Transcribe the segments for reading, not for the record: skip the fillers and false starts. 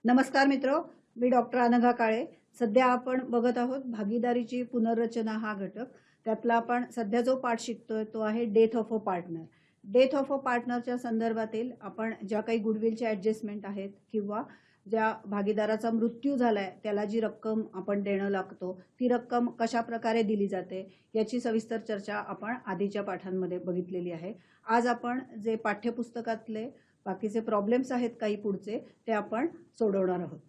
नमस्कार मित्र, मी डॉक्टर अनघा काळे. सध्या आपण बघत आहोत भागीदारीची पुनर्रचना हा घटक. त्यातला आपण सध्या जो पाठ शिकतोय तो आहे death of a partner. Death of a पार्टनरच्या संदर्भातील आपण ज्या काही गुडविलच्या ॲडजस्टमेंट आहेत किंवा ज्या भागीदाराचा मृत्यू झालाय त्याला जी रक्कम आपण देणं लागतो ती रक्कम कशा प्रकारे दिली जाते याची सविस्तर चर्चा आपण आधीच्या पाठांमध्ये बघितलेली आहे. आज आपण जे पाठ्यपुस्तकातले बाकीचे प्रॉब्लेम्स आहेत काही पुढचे ते आपण सोडवणार आहोत.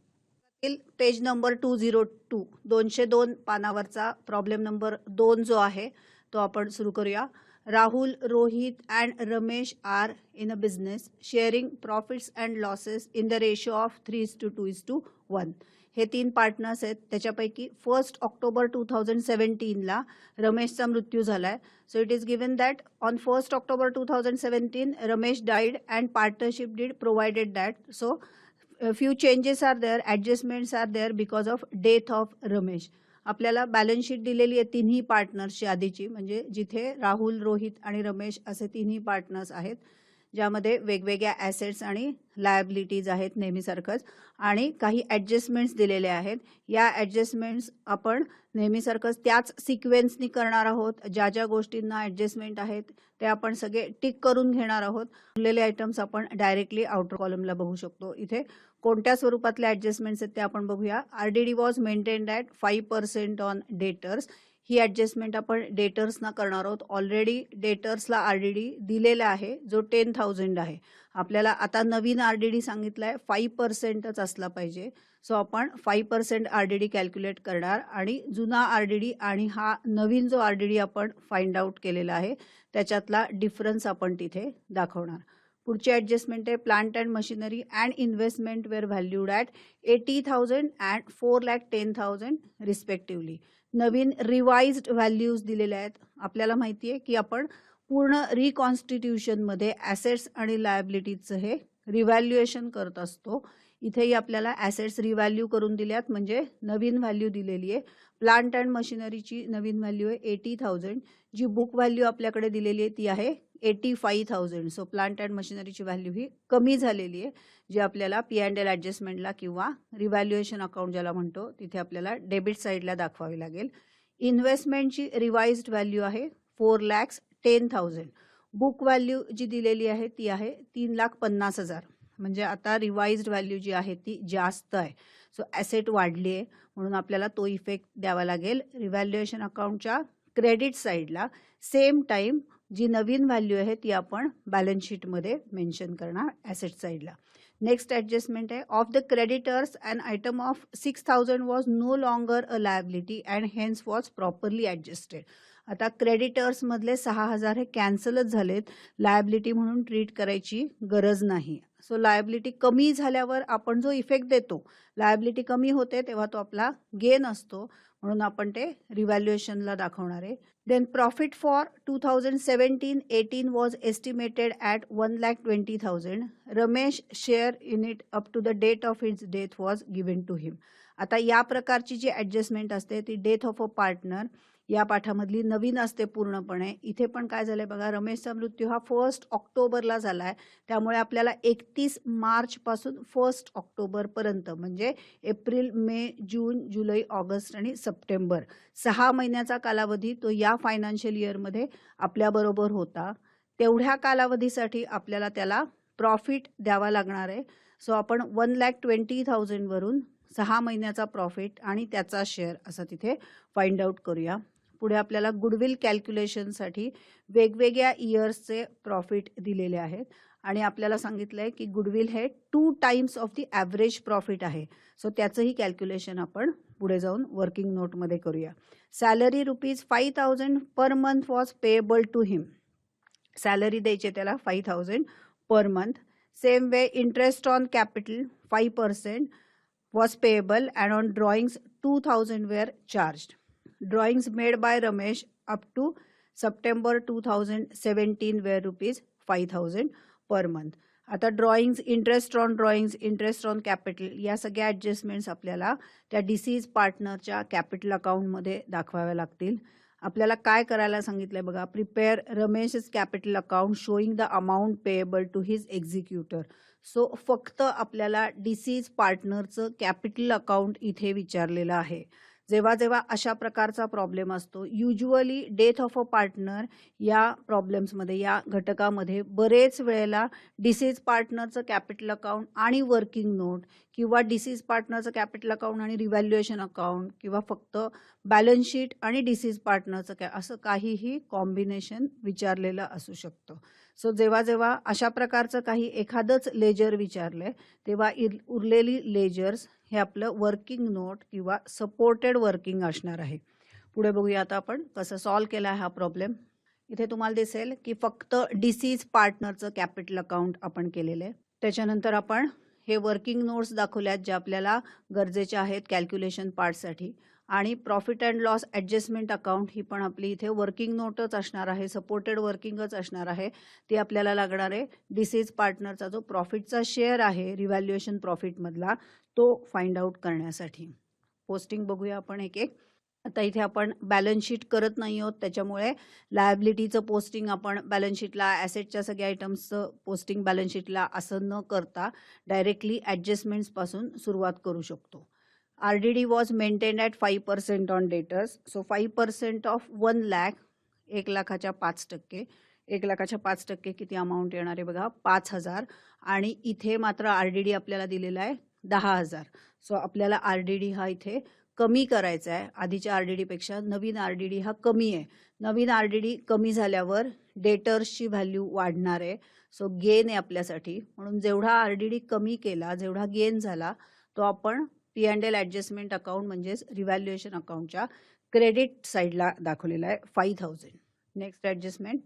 पेज नंबर 202 202 पानावरचा प्रॉब्लेम नंबर 2 जो आहे तो आपण सुरू करूया. Rahul, Rohit and Ramesh are in a business sharing profits and losses in the ratio of 3:2:1. हे 3 पार्टनर्स आहेत. त्याच्यापैकी 1 ऑक्टोबर 2017ला रमेशचा मृत्यू झालाय. So it is given that on 1st October 2017 Ramesh died and partnership did provided that. So a few changes are there, adjustments are there because of death of Ramesh. आपल्याला balance sheet दिलेली आहे तिन्ही पार्टनर्सची आधीची, म्हणजे जिथे राहुल, रोहित आणि रमेश असे तिन्ही पार्टनर्स आहेत ज्यामध्ये वेगवेगळ्या ॲसेट्स आणि लायबिलिटीज आहेत नेहमीसारखंच, आणि काही ॲडजस्टमेंट्स दिलेले आहेत. या ॲडजस्टमेंट्स आपण नेहमीसारखंच त्याच सिक्वेन्सनी करणार आहोत. ज्या ज्या गोष्टींना ॲडजस्टमेंट आहेत ते आपण सगळे टिक करून घेणार आहोत. उरलेले आयटम्स आपण डायरेक्टली आउटर कॉलमला बघू शकतो. इथे कोणत्या स्वरूपातले ॲडजस्टमेंट्स आहेत ते आपण बघूया. RDD was maintained at 5% on debtors. He adjustment आपण डेटर्सना करणार आहोत. ऑलरेडी डेटर्सला RDD दिलेला आहे जो 10,000 आहे. आपल्याला आता नवीन RDD सांगितलं आहे 5%च असला पाहिजे. सो आपण 5% RDD कॅल्क्युलेट करणार आणि जुना RDD आणि हा नवीन जो RDD आपण फाइंड आउट केलेला आहे त्याच्यातला डिफरन्स आपण तिथे दाखवणार. पुढची ॲडजस्टमेंट आहे plant and machinery and investment were valued at 80,000 and 4,10,000 respectively. नवीन रिवाइज्ड व्हॅल्यूज दिलेल्या आहेत. आपल्याला माहिती आहे की आपण पूर्ण रिकॉन्स्टिट्यूशनमध्ये ॲसेट्स आणि लायबिलिटीजचं हे रिव्हॅल्युएशन करत असतो. इथेही आपल्याला ॲसेट्स रिव्हॅल्यू करून दिल्यात, म्हणजे नवीन व्हॅल्यू दिलेली आहे. प्लांट अँड मशिनरीची नवीन व्हॅल्यू आहे 80,000. जी बुक व्हॅल्यू आपल्याकडे दिलेली आहे ती आहे 85,000. सो प्लांट अँड मशिनरीची व्हॅल्यू ही कमी झालेली आहे, जी आपल्याला P&L ॲडजस्टमेंटला किंवा रिव्हॅल्युएशन अकाउंट ज्याला म्हणतो तिथे आपल्याला डेबिट साईडला दाखवावी लागेल. इन्व्हेस्टमेंटची रिवाइज्ड व्हॅल्यू आहे 4,10,000. बुक व्हॅल्यू जी दिलेली आहे ती आहे 3,50,000. म्हणजे आता रिवाइज्ड व्हॅल्यू जी आहे ती जास्त आहे. सो ॲसेट वाढली आहे म्हणून आपल्याला तो इफेक्ट द्यावा लागेल रिव्हॅल्युएशन अकाउंटच्या क्रेडिट साईडला. सेम टाईम जी नवीन व्हॅल्यू आहे ती आपण बॅलन्स शीटमध्ये मेन्शन करणार ॲसेट साईडला. नेक्स्ट ॲडजस्टमेंट आहे of the creditors and item of 6,000 was no longer a liability and hence was properly adjusted. आता क्रेडिटर्समधले 6,000 हे कॅन्सलच झालेत, लायबिलिटी म्हणून ट्रीट करायची गरज नाही. सो लायबिलिटी कमी झाल्यावर आपण जो इफेक्ट देतो, लायबिलिटी कमी होते तेव्हा तो आपला गेन असतो, म्हणून आपण ते रिव्हॅल्युएशनला दाखवणार आहे. Then profit for 2017-18 was estimated at 1,20,000. Ramesh share in it up to the date of his death was given to him. आता या प्रकारची जी ॲडजस्टमेंट असते ती डेथ ऑफ अ पार्टनर या पाठामधली नवीन असते पूर्णपणे. इथे पण काय झालंय बघा, रमेशचा मृत्यू हा 1 ऑक्टोबरला झालाय, त्यामुळे आपल्याला 31 मार्च पासून 1 ऑक्टोबरपर्यंत म्हणजे एप्रिल, मे, जून, जुलै, ऑगस्ट आणि सप्टेंबर 6 महिन्याचा कालावधी तो या फायनान्शियल इयरमध्ये आपल्याबरोबर होता. तेवढ्या कालावधीसाठी आपल्याला त्याला प्रॉफिट द्यावा लागणार आहे. सो आपण 1,20,000 वरून 6 महिन्याचा प्रॉफिट आणि त्याचा शेअर असं तिथे फाइंड आउट करूया. पुढे आपल्याला गुडविल कॅल्क्युलेशनसाठी वेगवेगळ्या इयर्सचे प्रॉफिट दिलेले आहेत आणि आपल्याला सांगितलं आहे की गुडविल हे 2 times of the average profit आहे. सो त्याचंही कॅल्क्युलेशन आपण पुढे जाऊन वर्किंग नोटमध्ये करूया. Salary ₹5,000 per month was payable to him. Salary द्यायचे त्याला 5,000 per month. Same way interest on capital 5% was payable and on drawings 2,000 were charged. Drawings made by Ramesh up to September 2017 were ₹5,000 per month. आता drawings, interest on capital या सगळ्या ॲडजस्टमेंट्स आपल्याला त्या disease पार्टनरच्या capital अकाउंटमध्ये दाखवाव्या लागतील. आपल्याला काय करायला सांगितलंय बघा, प्रिपेअर रमेश's capital account showing the amount payable to his executor. So फक्त आपल्याला डिसीज पार्टनरचं कॅपिटल अकाउंट इथे विचारलेलं आहे. जेव्हा जेव्हा अशा प्रकारचा प्रॉब्लेम असतो, usually death of a partner या प्रॉब्लेम्समध्ये, या घटकामध्ये बरेच वेळेला डिसीज पार्टनरचं कॅपिटल अकाउंट आणि वर्किंग नोट किंवा डिसीज पार्टनरचं कॅपिटल अकाउंट आणि रिव्हॅल्युएशन अकाउंट किंवा फक्त बॅलन्स शीट आणि डिसीज पार्टनरचं असं काहीही कॉम्बिनेशन विचारलेलं असू शकतं. सो जेव्हा जेव्हा अशा प्रकारचं काही एखादंच लेजर विचारलंय तेव्हा उरलेली लेजर्स हे आपलं वर्किंग नोट किंवा सपोर्टेड वर्किंग असणार आहे. पुढे बघूया आता आपण कसं सॉल्व्ह केला हा प्रॉब्लेम. इथे तुम्हाला दिसेल की फक्त डिसीज पार्टनरचं कॅपिटल अकाउंट आपण केलेलं आहे. त्याच्यानंतर आपण हे वर्किंग नोट्स दाखवल्यात जे आपल्याला गरजेचे आहेत कॅल्क्युलेशन पार्टसाठी. आणि profit and loss adjustment account ही पण आपली इथे वर्किंग नोटच असणार आहे, सपोर्टेड वर्किंगच असणार आहे. ती आपल्याला लागणार आहे डिसीज पार्टनरचा जो प्रॉफिटचा शेअर आहे रिव्हॅल्युएशन प्रॉफिटमधला तो फाइंड आउट करण्यासाठी. पोस्टिंग बघूया आपण एक एक. आता इथे आपण बॅलन्स शीट करत नाही आहोत, त्याच्यामुळे लायबिलिटीचं पोस्टिंग आपण बॅलन्स शीटला, ॲसेटच्या सगळ्या आयटम्सचं पोस्टिंग बॅलन्स शीटला असं न करता डायरेक्टली ॲडजस्टमेंट्सपासून सुरुवात करू शकतो. RDD was maintained at 5% on debtors. So 5% of 1 lakh, 1 लाखाच्या 5%. 1 लाखाच्या 5% किती अमाऊंट येणार आहे बघा, 5,000. आणि इथे मात्र RDD आपल्याला दिलेला आहे 10,000. सो आपल्याला RDD हा इथे कमी करायचा आहे. आधीच्या RDD पेक्षा नवीन RDD हा कमी आहे. नवीन RDD कमी झाल्यावर डेटर्सची व्हॅल्यू वाढणार आहे. सो गेन आहे आपल्यासाठी. म्हणून जेवढा RDD कमी केला, जेवढा गेन झाला तो आपण P&L ॲडजस्टमेंट अकाउंट म्हणजेच रिव्हॅल्युएशन अकाउंटच्या क्रेडिट साईडला दाखवलेला आहे 5,000. Next adjustment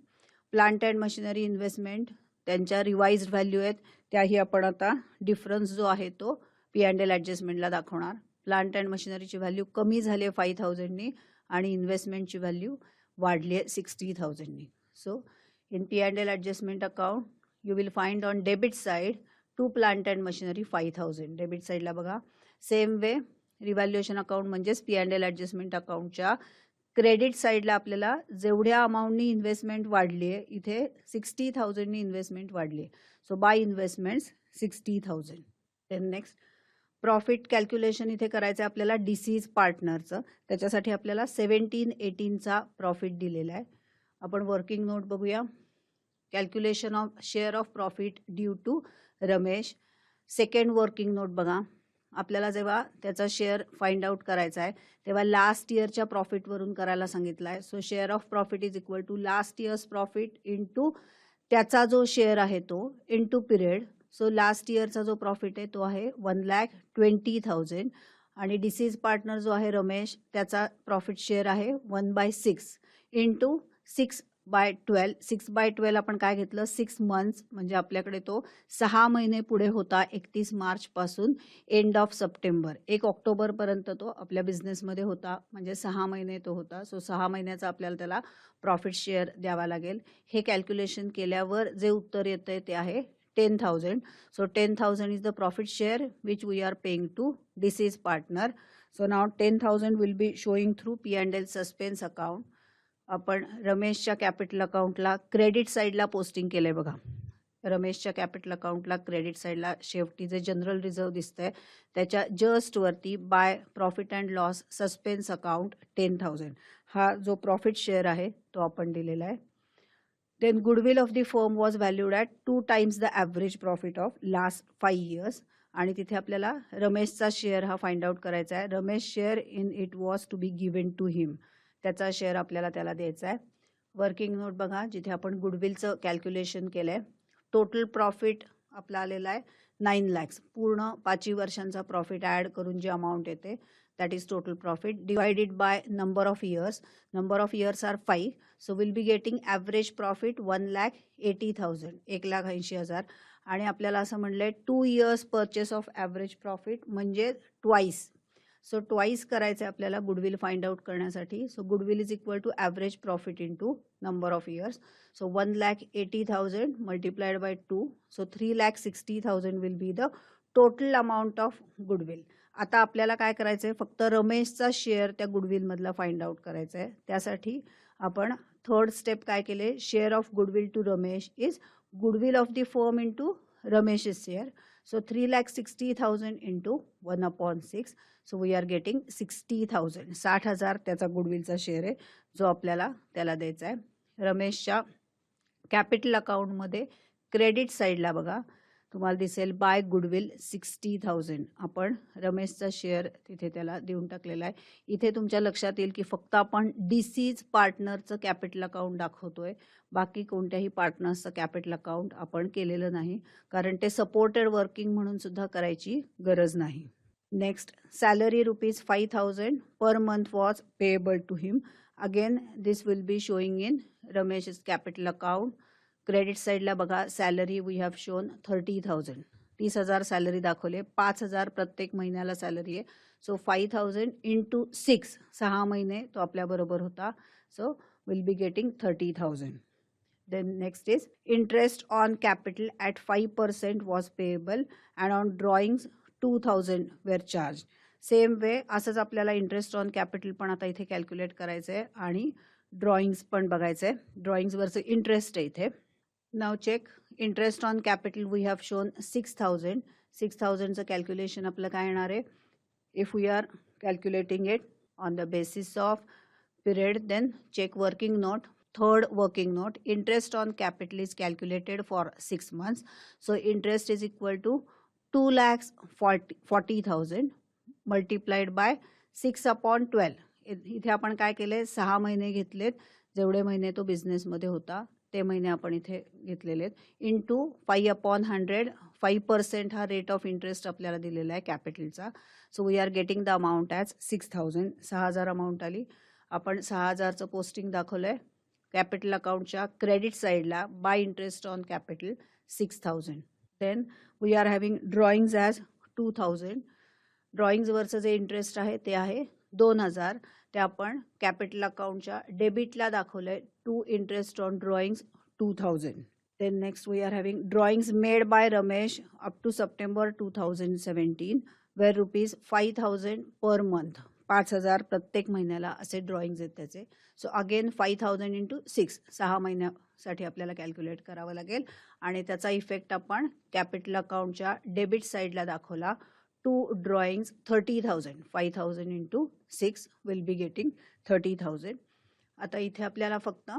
plant and machinery investment, त्यांच्या रिवाइज्ड व्हॅल्यू आहेत त्याही आपण आता डिफरन्स जो आहे तो P&L ॲडजस्टमेंटला दाखवणार. प्लांट अँड मशिनरीची व्हॅल्यू कमी झाली आहे 5,000नी आणि इन्व्हेस्टमेंटची व्हॅल्यू वाढली आहे 60,000नी. So in P&L adjustment account you will find on debit side to plant and machinery 5,000. Debit साईडला बघा. सेम वे रिव्हॅल्युएशन अकाउंट म्हणजेच P&L ॲडजस्टमेंट अकाउंटच्या क्रेडिट साईडला आपल्याला जेवढ्या अमाऊंटनी इन्व्हेस्टमेंट वाढली आहे, इथे 60,000नी इन्व्हेस्टमेंट वाढली आहे. So by investments 60,000. Then next profit calculation इथे करायचं आहे आपल्याला डिसीज पार्टनरचं. त्याच्यासाठी आपल्याला 17-18चा प्रॉफिट दिलेला आहे. आपण वर्किंग नोट बघूया. Calculation of share of profit due to Ramesh. Second working note बघा. आपल्याला जेव्हा त्याचा शेअर फाइंड आउट करायचा आहे तेव्हा लास्ट इयरच्या प्रॉफिटवरून करायला सांगितलं आहे. So share of profit is equal to last years profit into त्याचा जो शेअर आहे तो इंटू पिरियड. सो लास्ट इयरचा जो प्रॉफिट आहे तो आहे 1,20,000 आणि डिसीज पार्टनर जो आहे रमेश त्याचा प्रॉफिट शेअर आहे 1/6 इंटू 6/12. 6/12 आपण काय घेतलं, 6 मंथ्स, म्हणजे आपल्याकडे तो 6 महिने पुढे होता. 31 मार्चपासून एंड ऑफ सप्टेंबर, 1 ऑक्टोबरपर्यंत तो आपल्या बिझनेसमध्ये होता, म्हणजे 6 महिने तो होता. सो 6 महिन्याचा आपल्याला त्याला प्रॉफिट शेअर द्यावा लागेल. हे कॅल्क्युलेशन केल्यावर जे उत्तर येतं ते आहे 10,000. So 10,000 is the profit share which we are paying to deceased partner. So now 10,000 will be showing through P&L suspense account. आपण रमेशच्या कॅपिटल अकाउंटला क्रेडिट साईडला पोस्टिंग केलंय बघा. रमेशच्या कॅपिटल अकाउंटला क्रेडिट साईडला शेवटी जे जनरल रिझर्व्ह दिसतंय त्याच्या जस्ट वरती by profit and loss suspense account 10,000 हा जो प्रॉफिट शेअर आहे तो आपण दिलेला आहे. Then goodwill of the firm was valued at 2 times the average profit of last 5 years. आणि तिथे आपल्याला रमेशचा शेअर हा फाइंड आउट करायचा आहे. Ramesh share in it was to be given to him, त्याचा शेअर आपल्याला त्याला द्यायचा आहे. वर्किंग नोट बघा, जिथे आपण गुडविलचं कॅल्क्युलेशन केलं आहे. टोटल प्रॉफिट आपला आलेला आहे 9 lakhs. पूर्ण 5 वर्षांचा प्रॉफिट ॲड करून जी अमाऊंट येते that is total profit divided by number of years. Number of years are 5. So will be getting average profit 1,80,000, 1,80,000. आणि आपल्याला असं म्हणलं आहे 2 years purchase of average profit म्हणजे ट्वाईस. सो ट्वाईस करायचं आहे आपल्याला गुडविल फाइंड आउट करण्यासाठी. So goodwill is equal to average profit into number of years. So 1,80,000 multiplied by 2. So 3,60,000 will be the total amount of goodwill. आता आपल्याला काय करायचं आहे, फक्त रमेशचा शेअर त्या गुडविलमधला फाइंड आउट करायचा आहे. त्यासाठी आपण थर्ड स्टेप काय केले, share of goodwill to Ramesh is goodwill of the firm into Ramesh's share. So 3,60,000 into 1/6. So we are getting 60,000. 60,000 त्याचा गुडविलचा शेअर आहे जो आपल्याला त्याला द्यायचा आहे. रमेशच्या कॅपिटल अकाउंटमध्ये क्रेडिट साईडला बघा तुम्हाला दिसेल बाय गुडविल 60,000. आपण रमेशचा शेअर तिथे त्याला देऊन टाकलेला आहे. इथे तुमच्या लक्षात येईल की फक्त आपण डीसीज पार्टनरचं कॅपिटल अकाउंट दाखवतोय, बाकी कोणत्याही पार्टनर्सचं कॅपिटल अकाउंट आपण केलेलं नाही, कारण ते सपोर्टेड वर्किंग म्हणून सुद्धा करायची गरज नाही. Next, salary ₹5,000 per month was payable to him. Again, this will be showing in Ramesh's capital account. Credit साईडला बघा salary we have shown 30,000. 30,000 salary दाखवले. 5,000 प्रत्येक महिन्याला सॅलरी आहे. सो 5,000 into 6, 6 महिने तो आपल्याबरोबर होता. So will be getting 30,000. Then next is interest on capital at 5% was payable and on drawings 2,000 were charged. Same way असंच आपल्याला इंटरेस्ट ऑन कॅपिटल पण आता इथे कॅल्क्युलेट करायचं आहे आणि ड्रॉइंग्स पण बघायचं आहे. ड्रॉइंग्सवरचं इंटरेस्ट आहे इथे. नाव check interest on capital we have shown 6,000. 6,000चं कॅल्क्युलेशन आपलं काय येणार आहे? If we are calculating it on the basis of period, then check working note. Third working note, interest on capital is calculated for 6 months. So interest is equal to 2,40,000 multiplied by 6/12. इथे आपण काय केले? 6 महिने घेतलेत. जेवढे महिने तो बिझनेसमध्ये होता ते महिने आपण इथे घेतलेले आहेत. इंटू 5/100. 5% हा रेट ऑफ इंटरेस्ट आपल्याला दिलेला आहे कॅपिटलचा. So we are getting the amount as 6,000. 6,000 amount आली. आपण 6,000चं पोस्टिंग दाखवलं आहे कॅपिटल अकाउंटच्या क्रेडिट साईडला by interest on capital 6,000. Then we are having drawings as 2,000. ड्रॉइंग्सवरचं जे इंटरेस्ट आहे ते आहे 2,000. ते आपण कॅपिटल अकाउंटच्या डेबिटला दाखवलं आहे. To interest on drawings 2,000. Then next we are having drawings made by Ramesh up to September 2017 were ₹5,000 per month. 5,000 प्रत्येक महिन्याला असे ड्रॉइंग्स आहेत त्याचे. सो अगेन 5,000 into 6, 6 महिन्यासाठी आपल्याला कॅल्क्युलेट करावं लागेल आणि त्याचा इफेक्ट आपण कॅपिटल अकाउंटच्या डेबिट साईडला दाखवला. To drawings 30,000. 5,000 into 6 will be getting 30,000. आता इथे आपल्याला फक्त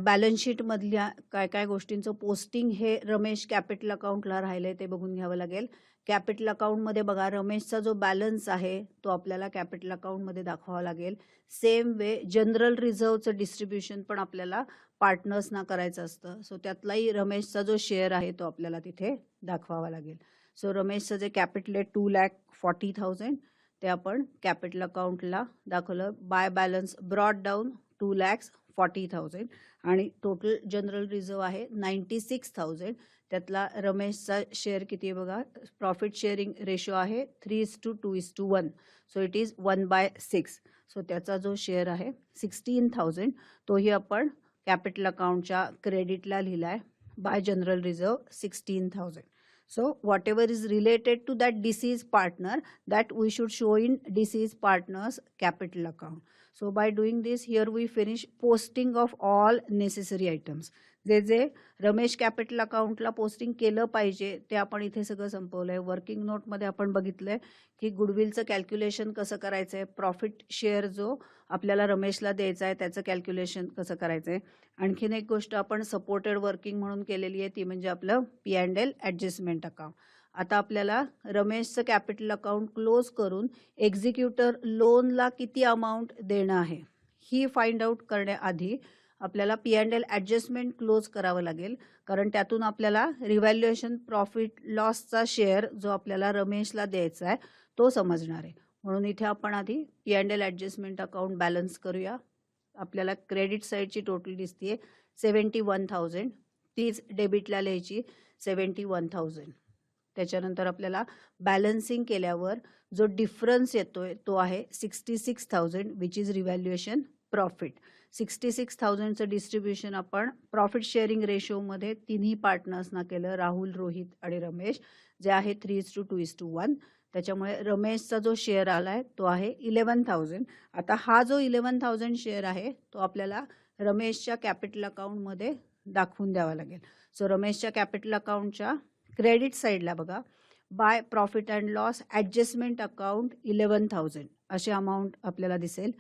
बॅलन्स शीटमधल्या काय काय गोष्टींचं पोस्टिंग हे रमेश कॅपिटल अकाउंटला राहिलं आहे ते बघून घ्यावं लागेल. कॅपिटल अकाउंटमध्ये बघा रमेशचा जो बॅलन्स आहे तो आपल्याला कॅपिटल अकाउंटमध्ये दाखवावा लागेल. सेम वे जनरल रिझर्वचं डिस्ट्रीब्युशन पण आपल्याला पार्टनर्सना करायचं असतं. सो त्यातलाही रमेशचा जो शेअर आहे तो आपल्याला तिथे दाखवावा लागेल. सो रमेशचं जे कॅपिटल आहे 2,40,000 ते आपण कॅपिटल अकाउंटला दाखवलं. बाय बॅलन्स ब्रॉड डाऊन 2,40,000 आणि टोटल जनरल रिझर्व आहे 96,000. त्यातला रमेशचा शेअर किती आहे बघा. प्रॉफिट शेअरिंग रेशो आहे 3:2:1. So it is 1/6. सो त्याचा जो शेअर आहे 16,000 तोही आपण कॅपिटल अकाउंटच्या क्रेडिटला लिहिला आहे. Bye general reserve 16,000. So whatever is related to that deceased partner, that we should show in deceased partner's capital account. So by doing this, here we finish posting of all necessary items. जे जे Ramesh capital अकाउंटला posting केलं पाहिजे ते आपण इथे सगळं संपवलंय. Working नोटमध्ये आपण बघितलंय की गुडविलचं कॅल्क्युलेशन कसं करायचं आहे, प्रॉफिट शेअर जो आपल्याला रमेशला द्यायचा आहे त्याचं कॅल्क्युलेशन कसं करायचं आहे. आणखीन एक गोष्ट आपण सपोर्टेड वर्किंग म्हणून केलेली आहे ती म्हणजे आपलं P&L ॲडजस्टमेंट अकाउंट. आता आपल्याला रमेशचं कॅपिटल अकाउंट क्लोज करून एक्झिक्युटर लोनला किती अमाऊंट देणं आहे ही फाइंड आउट करण्याआधी आपल्याला P&L ॲडजस्टमेंट क्लोज करावं लागेल, कारण त्यातून आपल्याला रिव्हॅल्युएशन प्रॉफिट लॉसचा शेअर जो आपल्याला रमेशला द्यायचा आहे तो समजणार आहे. म्हणून इथे आपण आधी P&L ॲडजस्टमेंट अकाउंट बॅलन्स करूया. आपल्याला क्रेडिट साईडची टोटल दिसतीये 71,000. तीच डेबिटला लिहायची 71,000. त्याच्यानंतर आपल्याला बॅलन्सिंग केल्यावर जो डिफरन्स येतोय तो आहे 66,000 विच इज रिव्हॅल्युएशन प्रॉफिट. 66,000चं डिस्ट्रीब्युशन आपण प्रॉफिट शेअरिंग रेशोमध्ये तिन्ही पार्टनर्सना केलं, राहुल, रोहित आणि रमेश, जे आहे 3:2:1. त्याच्यामुळे रमेशचा जो शेअर आलाय तो आहे 11,000. आता हा जो 11,000 शेअर आहे तो आपल्याला रमेशच्या कॅपिटल अकाउंटमध्ये दाखवून द्यावा लागेल. सो रमेशच्या कॅपिटल अकाउंटच्या क्रेडिट साईडला बघा, by profit and loss adjustment account 11,000 अशी अमाऊंट आपल्याला दिसेल.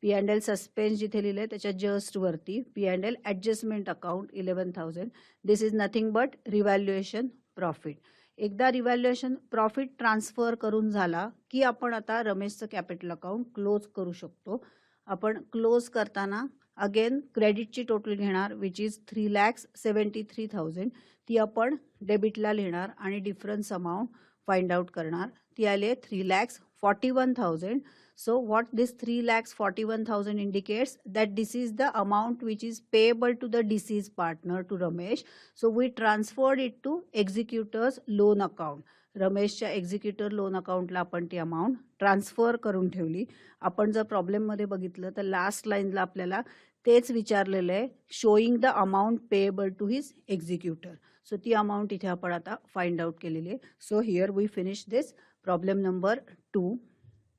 P&L सस्पेन्स जिथे लिहिले त्याच्या जस्ट वरती P&L adjustment account 11,000. This is nothing but revaluation profit. एकदा रिव्हॅल्युएशन प्रॉफिट ट्रान्सफर करून झाला की आपण आता रमेशचं कॅपिटल अकाउंट क्लोज करू शकतो. आपण क्लोज करताना अगेन क्रेडिटची टोटल घेणार विच इज 3,73,000. ती आपण डेबिटला लिहिणार आणि डिफरन्स अमाऊंट फाइंड आउट करणार. ती आली 3,41,000. So what this 3,41,000 indicates that this is the amount which is payable to the deceased partner to Ramesh. So we transferred it to executor's loan account. रमेशच्या executor loan अकाउंटला आपण ती amount transfer करून ठेवली. आपण जर प्रॉब्लेममध्ये बघितलं तर लास्ट लाईनला आपल्याला तेच विचारलेलं आहे, showing the amount payable to his executor. So ती अमाऊंट इथे आपण आता फाइंड आउट केलेली आहे. So here we finish this problem number 2.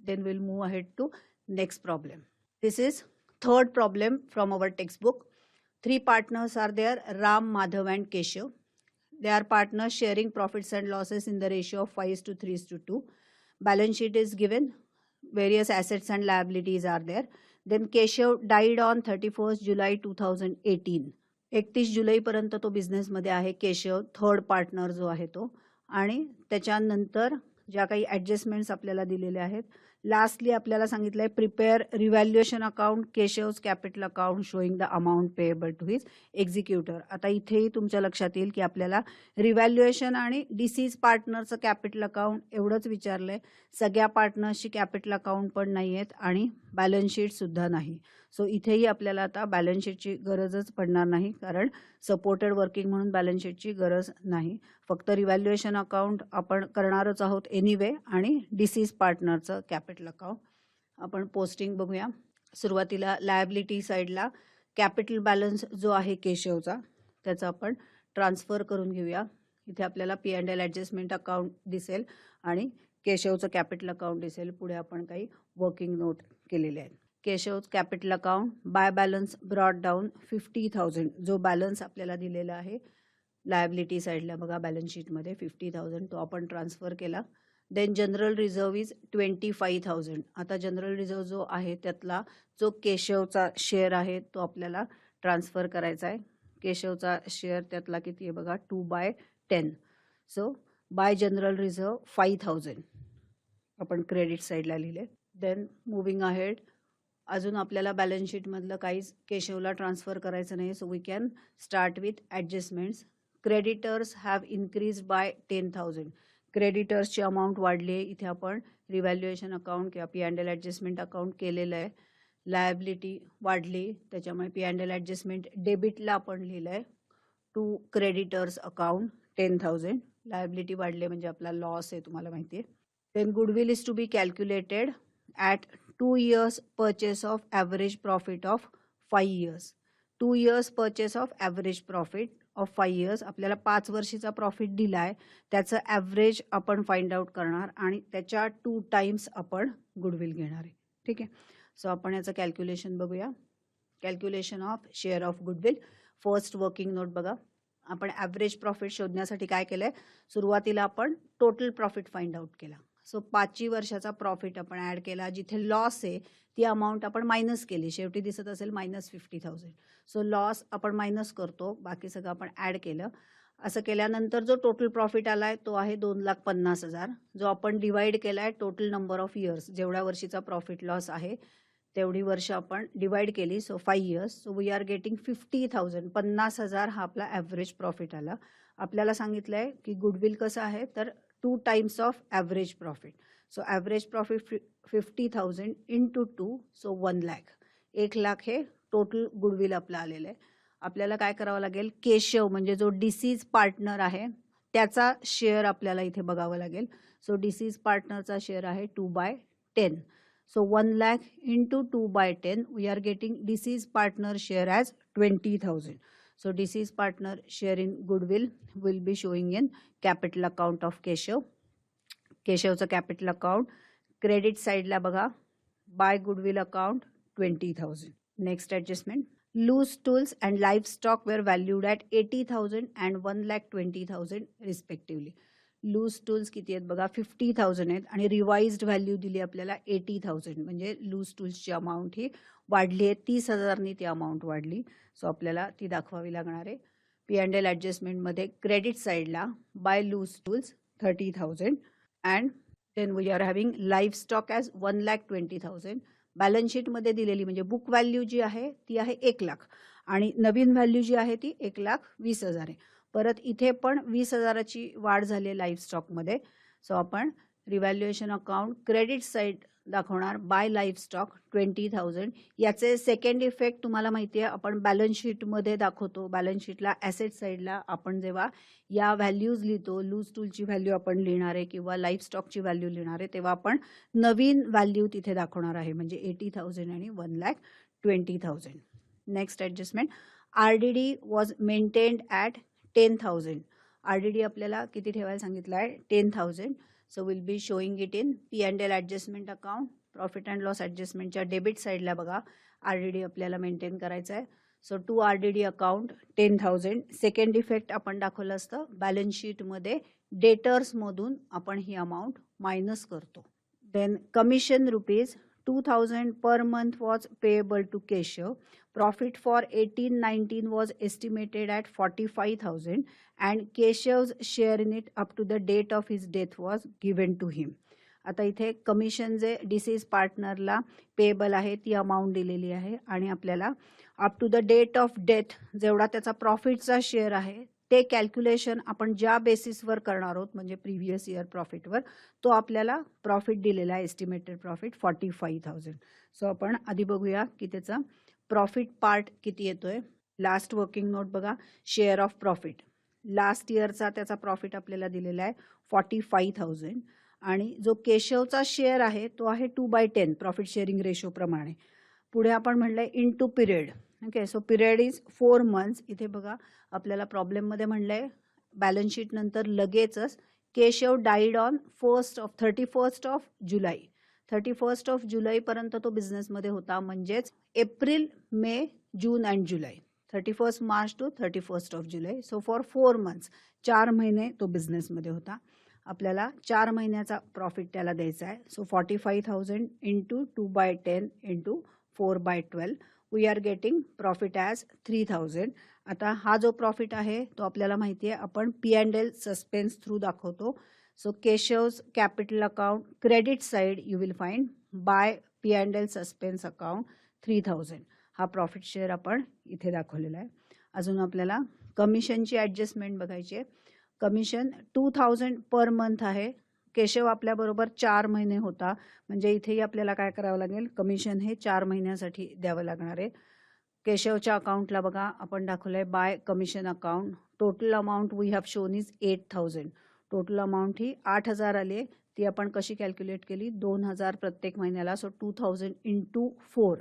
Then we'll move ahead to next problem. This is third problem from our textbook. 3 partners are there, Ram, Madhav and Keshav. They are partners sharing profits and losses in the ratio of 5:3:2. Balance sheet is given. Various assets and liabilities are there. Then Keshav died on 31st July 2018. 31 जुलैपर्यंत तो बिझनेसमध्ये आहे Keshav, third partner जो आहे तो. आणि त्याच्यानंतर ज्या काही ॲडजस्टमेंट्स आपल्याला दिलेल्या आहेत, लास्टली आपल्याला सांगितलं आहे prepare revaluation account Keshav's capital account showing the amount payable to his executor. आता इथेही तुमच्या लक्षात येईल की आपल्याला रिव्हॅल्युएशन आणि डिसीज पार्टनरचं कॅपिटल अकाउंट एवढंच विचारलं आहे. सगळ्या पार्टनर्सची कॅपिटल अकाउंट पण नाही आहेत आणि बॅलन्स शीटसुद्धा नाही. सो इथेही आपल्याला आता बॅलन्स शीटची गरजच पडणार नाही, कारण सपोर्टेड वर्किंग म्हणून बॅलन्स शीटची गरज नाही. फक्त रिव्हॅल्युएशन अकाउंट आपण करणारच आहोत एनिवे आणि डिसीज पार्टनरचं कॅपिटल अकाउंट. आपण पोस्टिंग बघूया. सुरुवातीला लायबिलिटी साईडला कॅपिटल बॅलन्स जो आहे केशवचा त्याचा आपण ट्रान्सफर करून घेऊया. इथे आपल्याला P&L ॲडजस्टमेंट अकाउंट दिसेल आणि केशवचं कॅपिटल अकाउंट दिसेल. पुढे आपण काही वर्किंग नोट केलेले आहेत. केशव's capital account by balance brought down 50,000. जो बॅलन्स आपल्याला दिलेला आहे लायबिलिटी साईडला बघा बॅलन्स शीटमध्ये 50,000 तो आपण ट्रान्सफर केला. Then general reserve is 25,000. आता जनरल रिझर्व्ह जो आहे त्यातला जो केशवचा शेअर आहे तो आपल्याला ट्रान्सफर करायचा आहे. केशवचा शेअर त्यातला किती आहे बघा 2/10. सो बाय जनरल रिझर्व्ह 5,000 आपण क्रेडिट साईडला लिहिले. देन मुव्हिंग अहेड, अजून आपल्याला बॅलन्स शीटमधलं काहीच केशवला ट्रान्सफर करायचं नाही. So we can start with adjustments. Creditors have increase by 10,000. क्रेडिटर्सची अमाऊंट वाढली आहे. इथे आपण रिव्हॅल्युएशन अकाउंट किंवा P&L ॲडजस्टमेंट अकाउंट केलेलं आहे. लायबिलिटी वाढली त्याच्यामुळे P&L ॲडजस्टमेंट डेबिटला आपण लिहिलं आहे टू क्रेडिटर्स अकाउंट 10,000. लायबिलिटी वाढली म्हणजे आपला लॉस आहे तुम्हाला माहिती आहे. Then goodwill is to be calculated at 2 years purchase of average profit of 5 years. 2 years purchase of average profit of 5 years. आपल्याला 5 वर्षीचा प्रॉफिट दिला आहे त्याचं ॲव्हरेज आपण फाइंड आउट करणार आणि त्याच्या 2 times आपण गुडविल घेणार आहे. ठीक आहे. सो आपण याचं कॅल्क्युलेशन बघूया. Calculation of share of goodwill. First working note बघा. आपण ॲव्हरेज प्रॉफिट शोधण्यासाठी काय केलं आहे, सुरुवातीला आपण टोटल प्रॉफिट फाइंड आउट केला. सो 5 वर्षाचा प्रॉफिट आपण ॲड केला. जिथे लॉस आहे ती अमाऊंट आपण मायनस केली. शेवटी दिसत असेल -50,000. सो लॉस आपण मायनस करतो, बाकी सगळं आपण ॲड केलं. असं केल्यानंतर जो टोटल प्रॉफिट आला आहे तो आहे 2,50,000. जो आपण डिवाइड केला आहे टोटल नंबर ऑफ इयर्स, जेवढ्या वर्षीचा प्रॉफिट लॉस आहे तेवढी वर्ष आपण डिवाइड केली. So 5 years. So we are getting 50,000. 50,000 हा आपला ॲव्हरेज प्रॉफिट आला. आपल्याला सांगितलं आहे की गुडविल कसं आहे तर 2 times of average profit. So average profit 50,000 into 2. So 1 lakh. 1 lakh हे टोटल गुडविल आपलं आलेलं आहे. आपल्याला काय करावं लागेल, केशव म्हणजे जो डिसीज पार्टनर आहे त्याचा शेअर आपल्याला इथे बघावं लागेल. सो डिसीज पार्टनरचा शेअर आहे 2/10. So 1 lakh into 2/10 we are getting deceased partner share as 20,000. So deceased partner share in goodwill will be showing in capital account of Keshav. केशवचं कॅपिटल अकाउंट क्रेडिट साईडला बघा by goodwill account 20,000. Next adjustment Loose tools and livestock were valued at 80,000 and 1,20,000 respectively. Loose tools किती आहेत बघा 50,000 आहेत आणि revised value दिली आपल्याला 80,000 म्हणजे लूज टूल्सची अमाऊंट ही वाढली आहे 30,000नी ती अमाऊंट वाढली. सो आपल्याला ती दाखवावी लागणार आहे. P&L ॲडजस्टमेंटमध्ये क्रेडिट साईडला by loose tools 30,000 and then we are having life stock as 1,20,000. Balance शीटमध्ये दिलेली म्हणजे बुक व्हॅल्यू जी आहे ती आहे 1,00,000 आणि नवीन व्हॅल्यू जी आहे ती 1,20,000 आहे. परत इथे पण 20,000ची वाढ झाली आहे लाईफ स्टॉकमध्ये. सो आपण रिव्हॅल्युएशन अकाउंट क्रेडिट साईड दाखवणार बाय लाईफ स्टॉक 20,000. याचे सेकंड इफेक्ट तुम्हाला माहिती आहे आपण बॅलन्स शीटमध्ये दाखवतो. बॅलन्स शीटला ॲसेट साईडला आपण जेव्हा या व्हॅल्यूज लिहितो लूज टूलची व्हॅल्यू आपण लिहिणार आहे किंवा लाईफ स्टॉकची व्हॅल्यू लिहिणार आहे तेव्हा आपण नवीन व्हॅल्यू तिथे दाखवणार आहे म्हणजे 80,000 आणि 1,20,000. Next adjustment RDD was maintained at 10,000. RDD आपल्याला किती ठेवायला सांगितलं आहे 10,000. So will be showing it in P&L adjustment account. Profit and loss ॲडजस्टमेंटच्या डेबिट साईडला बघा RDD आपल्याला मेंटेन करायचं आहे. So to RDD account 10,000. Second effect आपण दाखवलं असतं बॅलन्स शीटमध्ये डेटर्समधून आपण ही अमाऊंट मायनस करतो. Then commission rupees 2,000 per month was payable to Keshav. Profit for 18-19 was estimated at 45,000 and Keshav's share in it up to the date of his death was given to him. आता इथे commission जे disease पार्टनरला payable आहे ती amount दिलेली आहे आणि आपल्याला up to the date of death जेवढा त्याचा प्रॉफिटचा शेअर आहे ते कॅल्क्युलेशन आपण ज्या बेसिसवर करणार आहोत म्हणजे प्रिव्हियस इयर प्रॉफिटवर तो आपल्याला प्रॉफिट दिलेला आहे एस्टिमेटेड प्रॉफिट 45,000. सो आपण आधी बघूया की त्याचा प्रॉफिट पार्ट किती येतोय. लास्ट वर्किंग नोट बघा शेअर ऑफ प्रॉफिट लास्ट इयरचा त्याचा प्रॉफिट आपल्याला दिलेला आहे 45,000 आणि जो केशवचा शेअर आहे तो आहे 2/10 प्रॉफिट शेअरिंग रेशो प्रमाणे. पुढे आपण म्हणलंय in to period. Okay so period is 4 months. इथे बघा आपल्याला प्रॉब्लेममध्ये म्हणलंय बॅलन्स शीट नंतर लगेचच Keshav died on 31st of July. 31st of जुलैपर्यंत तो बिझनेसमध्ये होता म्हणजेच April May June and July 31st March to 31st of July. So for 4 months 4 महिने तो बिझनेसमध्ये होता. आपल्याला 4 महिन्याचा प्रॉफिट त्याला द्यायचा आहे. So 45,000 into 2/10 into 4/12 we are getting profit as 3,000. आता हा जो प्रॉफिट आहे तो आपल्याला माहिती आहे आपण P&L सस्पेन्स थ्रू दाखवतो. So Keshav's capital account credit side you will find by P&L suspense account 3,000. हा प्रॉफिट शेअर आपण इथे दाखवलेला आहे. अजून आपल्याला कमिशनची ॲडजस्टमेंट बघायची आहे. कमिशन 2,000 पर मंथ आहे. केशव आपल्याबरोबर 4 महिने होता म्हणजे इथेही आपल्याला काय करावं लागेल कमिशन हे 4 महिन्यासाठी द्यावं लागणार आहे. केशवच्या अकाउंटला बघा आपण दाखवलंय by commission account. Total amount we have shown is 8,000. Total amount ही 8,000 आली. ती आपण कशी कॅल्क्युलेट केली 2,000 प्रत्येक महिन्याला. So 2,000 into 4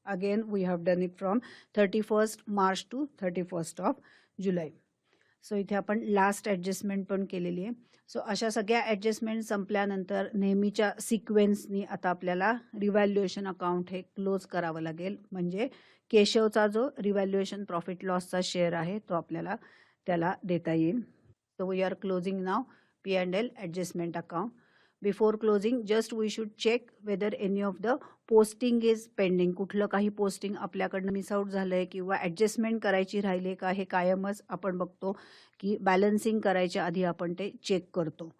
again we have done it from 31st March to 31st of July. So इथे आपण लास्ट ॲडजस्टमेंट पण केलेली आहे. सो अशा सगळ्या ॲडजस्टमेंट संपल्यानंतर नेहमीच्या सिक्वेन्सनी आता आपल्याला रिव्हॅल्युएशन अकाउंट हे क्लोज करावं लागेल म्हणजे केशवचा जो रिव्हॅल्युएशन प्रॉफिट लॉसचा शेअर आहे तो आपल्याला त्याला देता येईल. So we are closing now P&L adjustment account. Before closing just we should check whether any of the posting is pending. कुठलं काही पोस्टिंग आपल्याकडनं मिस आउट झालं आहे किंवा ॲडजस्टमेंट करायची राहिली का हे कायमच आपण बघतो की बॅलन्सिंग करायच्या आधी आपण ते चेक करतो.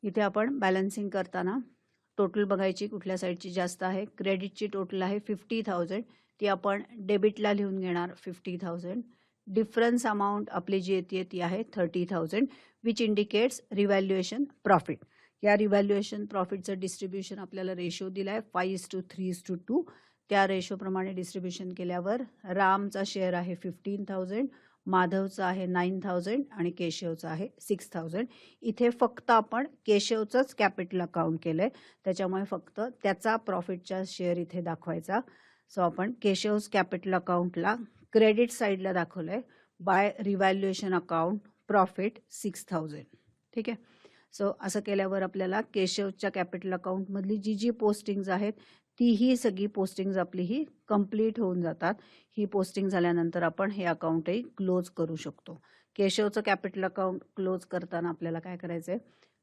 इथे आपण बॅलन्सिंग करताना टोटल बघायची कुठल्या साईडची जास्त आहे. क्रेडिटची टोटल आहे 50,000 ती आपण डेबिटला लिहून घेणार 50,000. डिफरन्स अमाऊंट आपली जी येते ती आहे 30,000 विच इंडिकेट्स रिव्हॅल्युएशन प्रॉफिट. या रिव्हॅल्युएशन प्रॉफिटचं डिस्ट्रीब्युशन आपल्याला रेशो दिला आहे 5:3:2. त्या रेशोप्रमाणे डिस्ट्रीब्युशन केल्यावर रामचा शेअर आहे 15,000, माधवचा आहे 9,000 आणि केशवचा आहे 6,000. इथे फक्त आपण केशवचंच कॅपिटल अकाउंट केलं आहे त्याच्यामुळे फक्त त्याचा प्रॉफिटचा शेअर इथे दाखवायचा. सो आपण केशवस कॅपिटल अकाउंटला क्रेडिट साईडला दाखवलं आहे बाय रिव्हॅल्युएशन अकाउंट प्रॉफिट 6,000. ठीक आहे. सो असं केल्यावर आपल्याला केशवच्या कॅपिटल अकाउंटमधली जी पोस्टिंग्ज आहेत तीही सगळी पोस्टिंग्स आपली ही कंप्लीट होऊन जातात. ही पोस्टिंग झाल्यानंतर आपण हे अकाउंटही क्लोज करू शकतो. केशवचं कॅपिटल अकाउंट क्लोज करताना आपल्याला काय करायचंय,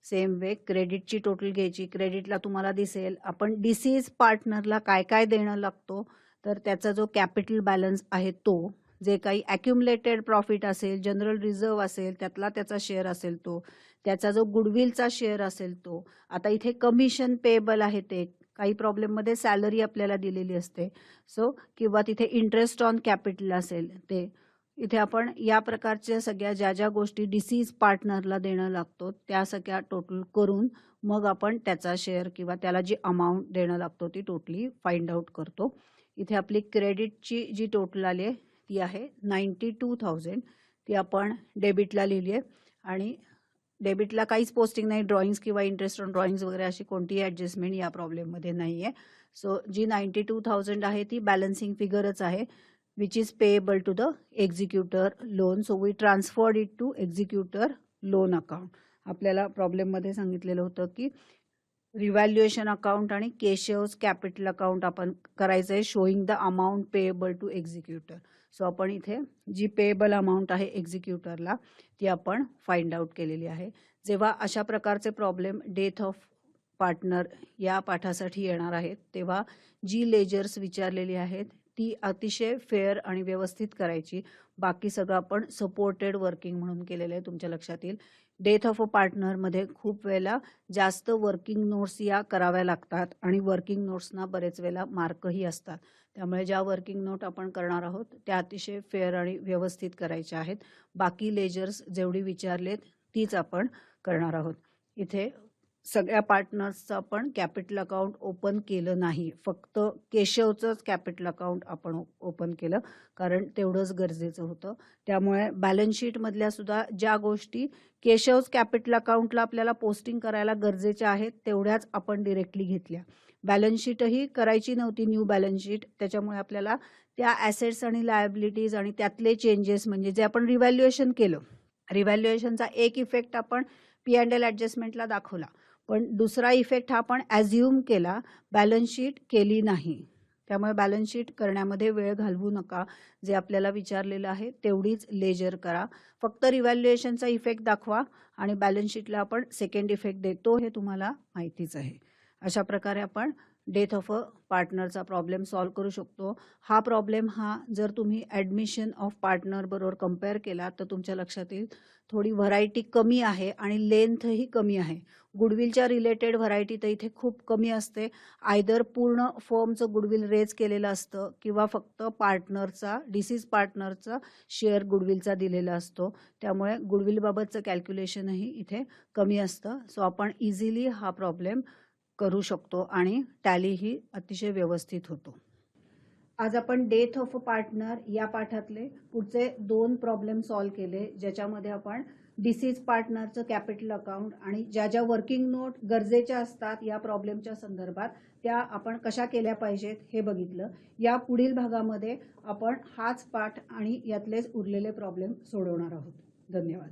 सेम वे क्रेडिटची टोटल घ्यायची. क्रेडिटला तुम्हाला दिसेल आपण डिसीज पार्टनरला काय काय देणं लागतो, तर त्याचा जो कॅपिटल बॅलन्स आहे तो, जे काही ॲक्युमुलेटेड प्रॉफिट असेल, जनरल रिझर्व असेल त्यातला त्याचा शेअर असेल तो, त्याचा जो गुडविलचा शेअर असेल तो, आता इथे कमिशन पेएबल आहे ते, काही प्रॉब्लेममध्ये सॅलरी आपल्याला दिलेली असते सो, किंवा तिथे इंटरेस्ट ऑन कॅपिटल असेल ते, इथे आपण या प्रकारच्या सगळ्या ज्या ज्या गोष्टी डिसीज पार्टनरला देणं लागतो त्या सगळ्या टोटल करून मग आपण त्याचा शेअर किंवा त्याला जी अमाऊंट देणं लागतो ती टोटली फाइंड आउट करतो. इथे आपली क्रेडिटची जी टोटल आली आहे ती आहे 92,000. ती आपण डेबिटला लिहिली आहे आणि डेबिटला काहीच पोस्टिंग नाही, ड्रॉइंग्स किंवा इंटरेस्ट ऑन ड्रॉइंग्स वगैरे अशी कोणतीही ॲडजस्टमेंट या प्रॉब्लेममध्ये नाही आहे. सो जी 92,000 आहे ती बॅलन्सिंग फिगरच आहे, which is payable to the executor loan. So we transferred it to executor loan account. आपल्याला प्रॉब्लेममध्ये सांगितलेलं होतं की रिव्हॅल्युएशन अकाउंट आणि केशव्स कॅपिटल अकाउंट आपण करायचं आहे, showing the amount payable to executor. So आपण इथे जी पेएबल अमाऊंट आहे एक्झिक्युटरला ती आपण फाइंड आउट केलेली आहे. जेव्हा अशा प्रकारचे प्रॉब्लेम डेथ ऑफ पार्टनर या पाठासाठी येणार आहेत तेव्हा जी लेजर्स विचारलेली आहेत ती अतिशय फेअर आणि व्यवस्थित करायची. बाकी सगळं आपण सपोर्टेड वर्किंग म्हणून केलेलं आहे, तुमच्या लक्षात येईल. डेथ ऑफ अ पार्टनरमध्ये खूप वेळेला जास्त वर्किंग नोट्स या कराव्या लागतात आणि वर्किंग नोट्सना बरेच वेळेला मार्कही असतात. त्यामुळे ज्या वर्किंग नोट आपण करणार आहोत त्या अतिशय फेअर आणि व्यवस्थित करायच्या आहेत. बाकी लेजर्स जेवढी विचारलेत तीच आपण करणार आहोत. इथे सगळ्या पार्टनर्सचं आपण कॅपिटल अकाउंट ओपन केलं नाही, फक्त केशवचंच कॅपिटल अकाउंट आपण ओपन केलं कारण तेवढंच गरजेचं होतं. त्यामुळे बॅलन्स शीटमधल्या सुद्धा ज्या गोष्टी केशवच कॅपिटल अकाउंटला आपल्याला पोस्टिंग करायला गरजेच्या आहेत तेवढ्याच आपण डिरेक्टली घेतल्या. बॅलन्स शीटही करायची नव्हती, न्यू बॅलन्स शीट, त्याच्यामुळे आपल्याला त्या ॲसेट्स आणि लायबिलिटीज आणि त्यातले चेंजेस म्हणजे जे आपण रिव्हॅल्युएशन केलं, रिव्हॅल्युएशनचा एक इफेक्ट आपण P&L ॲडजस्टमेंटला दाखवला, पण दुसरा इफेक्ट हा आपण ॲझ्युम केला, बॅलन्स शीट केली नाही. त्यामुळे बॅलन्स शीट करण्यामध्ये वेळ घालवू नका. जे आपल्याला विचारलेलं आहे तेवढीच लेजर करा. फक्त रिव्हॅल्युएशनचा इफेक्ट दाखवा आणि बॅलन्स शीटला आपण सेकंड इफेक्ट देतो हे तुम्हाला माहितीच आहे. अशा प्रकारे आपण डेथ ऑफ अ पार्टनरचा प्रॉब्लेम सॉल्व्ह करू शकतो. हा प्रॉब्लेम जर तुम्ही ॲडमिशन ऑफ पार्टनर बरोबर कम्पेअर केला तर तुमच्या लक्षात येईल थोडी व्हरायटी कमी आहे आणि लेंथही कमी आहे. गुडविलच्या रिलेटेड व्हरायटी तर इथे खूप कमी असते. आयदर पूर्ण फर्मचं गुडविल रेज केलेलं असतं किंवा फक्त पार्टनरचा, डिसीज पार्टनरचा शेअर गुडविलचा दिलेला असतो. त्यामुळे गुडविलबाबतचं कॅल्क्युलेशनही इथे कमी असतं. सो आपण इझिली हा प्रॉब्लेम करू शकतो आणि टॅलीही अतिशय व्यवस्थित होतो. आज आपण डेथ ऑफ अ पार्टनर या पाठातले पुढचे 2 प्रॉब्लेम सॉल्व्ह केले, ज्याच्यामध्ये आपण डिसीज पार्टनरचं कॅपिटल अकाउंट आणि ज्या ज्या वर्किंग नोट गरजेच्या असतात या प्रॉब्लेमच्या संदर्भात त्या आपण कशा केल्या पाहिजेत हे बघितलं. या पुढील भागामध्ये आपण हाच पाठ आणि यातलेच उरलेले प्रॉब्लेम सोडवणार आहोत. धन्यवाद.